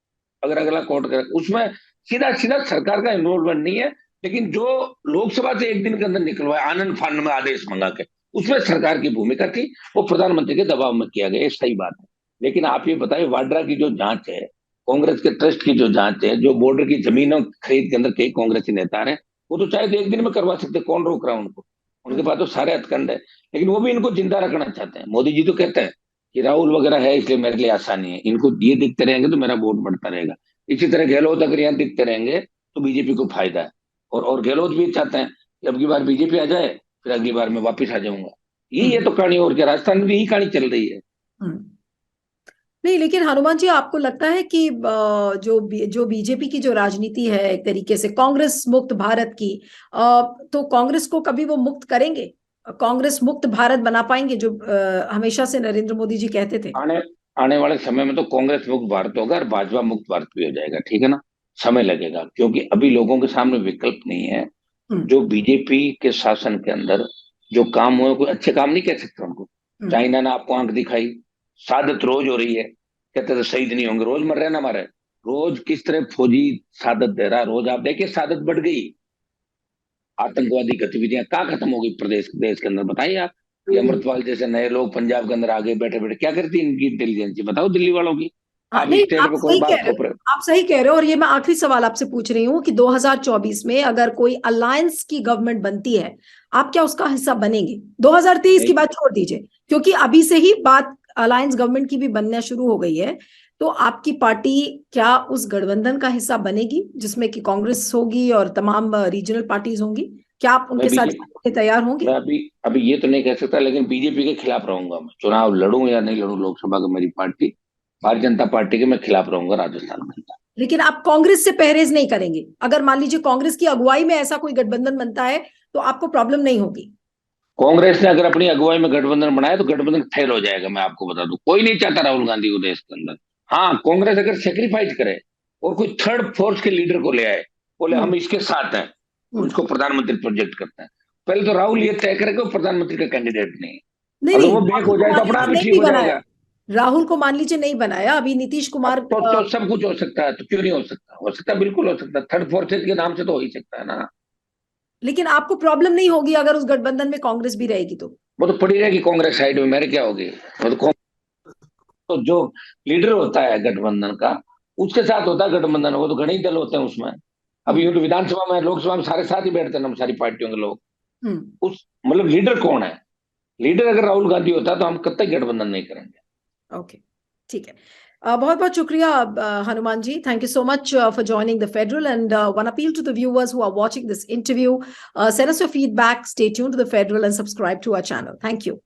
अगर अगला कोर्ट करे उसमें। सीधा सीधा सरकार का इन्वॉल्वमेंट नहीं है। लेकिन जो लोकसभा से एक दिन के अंदर निकलवाए आनंद फानन में आदेश मंगा के, उसमें सरकार की भूमिका थी। वो प्रधानमंत्री के दबाव में किया गया, ये सही बात है। लेकिन आप ये बताइए वाड्रा की जो जांच है, कांग्रेस के ट्रस्ट की जो जांच है, जो बॉर्डर की जमीनों खरीद के अंदर कई कांग्रेसी नेता हैं, वो तो चाहे तो एक दिन में करवा सकते, कौन रोक रहा है उनको? उनके पास तो सारे हथकंड है। लेकिन वो भी इनको जिंदा रखना चाहते हैं। मोदी जी तो कहते हैं कि राहुल वगैरह है इसलिए मेरे लिए आसानी है, इनको ये दिखते रहेंगे तो मेरा वोट बढ़ता रहेगा। इसी तरह गहलोत अगर यहाँ दिखते रहेंगे तो बीजेपी को फायदा है। और गहलोत भी चाहते हैं कि अब की बार बीजेपी आ जाए, फिर अगली बार मैं वापिस आ जाऊंगा। यही है हम्म, तो कहानी, और क्या, राजस्थान में भी यही कहानी चल रही है। हम्म। नहीं, लेकिन हनुमान जी, आपको लगता है कि जो बीजेपी की जो राजनीति है एक तरीके से कांग्रेस मुक्त भारत की, तो कांग्रेस को कभी वो मुक्त करेंगे? कांग्रेस मुक्त भारत बना पाएंगे जो हमेशा से नरेंद्र मोदी जी कहते थे? आने आने वाले समय में तो कांग्रेस मुक्त भारत होगा और भाजपा मुक्त भारत भी हो जाएगा, ठीक है ना। समय लगेगा, क्योंकि अभी लोगों के सामने विकल्प नहीं है। हम्म, जो बीजेपी के शासन के अंदर जो काम हुए, कोई अच्छे काम नहीं कह सकते उनको। हम्म, चाइना ने आपको आंख दिखाई, शहादत रोज हो रही है, कहते तो शहीद नहीं होंगे, रोज मर रहे हैं ना हमारे। रोज किस तरह फौजी शहादत दे रहा है, रोज आप देखिए शहादत बढ़ गई। आतंकवादी गतिविधियां कहाँ खत्म हो गई प्रदेश देश के अंदर, बताइए आप। ये अमृतपाल जैसे नए लोग पंजाब के अंदर आगे बैठे बैठे क्या करती है इनकी इंटेलिजेंस, बताओ दिल्ली वालों की। हाँ, आप नहीं, स्टेट आप पे कोई सही कह बात रहे थोप हो। रहे हो। आप सही कह रहे हो, और ये मैं आखिरी सवाल आपसे पूछ रही हूँ कि 2024 में अगर कोई अलायंस की गवर्नमेंट बनती है, आप क्या उसका हिस्सा बनेंगे? 2023 की नहीं, बात छोड़ दीजिए, क्योंकि अभी से ही बात अलायंस गवर्नमेंट की भी बनना शुरू हो गई है। तो आपकी पार्टी क्या उस गठबंधन का हिस्सा बनेगी जिसमें कि कांग्रेस होगी और तमाम रीजनल पार्टीज होंगी? क्या आप मैं उनके साथ बीजेपी जाने के लिए तैयार मैं होंगे? अभी अभी ये तो नहीं कह सकता, लेकिन बीजेपी के खिलाफ रहूंगा। मैं चुनाव लड़ूं या नहीं लड़ूं, लोकसभा का मेरी पार्टी भारतीय जनता पार्टी के मैं खिलाफ रहूंगा राजस्थान में। लेकिन आप कांग्रेस से परहेज नहीं करेंगे? अगर मान लीजिए कांग्रेस की अगुवाई में ऐसा कोई गठबंधन बनता है तो आपको प्रॉब्लम नहीं होगी? कांग्रेस ने अगर अपनी अगुवाई में गठबंधन बनाया तो गठबंधन फेल हो जाएगा, मैं आपको बता दूं। कोई नहीं चाहता राहुल गांधी को देश के अंदर। हाँ, कांग्रेस अगर सेक्रीफाइस करे और कोई थर्ड फोर्स के लीडर को ले आए, बोले हम हम्म, इसके साथ हैं, हम्म। उसको प्रधानमंत्री प्रोजेक्ट करते हैं। पहले तो राहुल ये तय करे कि वो प्रधानमंत्री का कैंडिडेट नहीं है। नहीं, अगर नहीं, वो बैक राहुल हो को जाए मान तो अपना आप लीजिए ही नहीं ठीक भी हो बनाया। जाएगा। राहुल को मान लीजिए नहीं बनाया, अभी नीतीश अब कुमार तो सब कुछ हो सकता है, तो क्यों नहीं हो सकता? हो सकता है, बिल्कुल हो सकता है। थर्ड फोर्सेज के नाम से तो हो ही सकता है ना। लेकिन आपको प्रॉब्लम नहीं होगी अगर उस गठबंधन में कांग्रेस भी रहेगी तो? वो तो पड़ी रहेगी कांग्रेस साइड में, मेरे क्या होगी। वो तो तो जो लीडर होता है गठबंधन का, उसके साथ होता है गठबंधन। वो तो घने ही दल होते हैं उसमें। अभी हम्म, यूं तो विधानसभा में लोकसभा में सारे साथ ही बैठते हैं ना, सारी पार्टियों के लोग। हम्म। उस मतलब लीडर कौन है? लीडर अगर राहुल गांधी होता तो हम कतई गठबंधन नहीं करेंगे। ओके, ठीक है। बहुत बहुत शुक्रिया Hanuman ji, thank you so much for joining the Federal, and one appeal to the viewers who are watching this interview, send us your feedback, stay tuned to the Federal and subscribe to our channel. Thank you.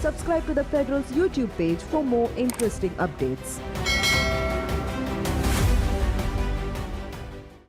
Subscribe to the Federal's YouTube page for more interesting updates.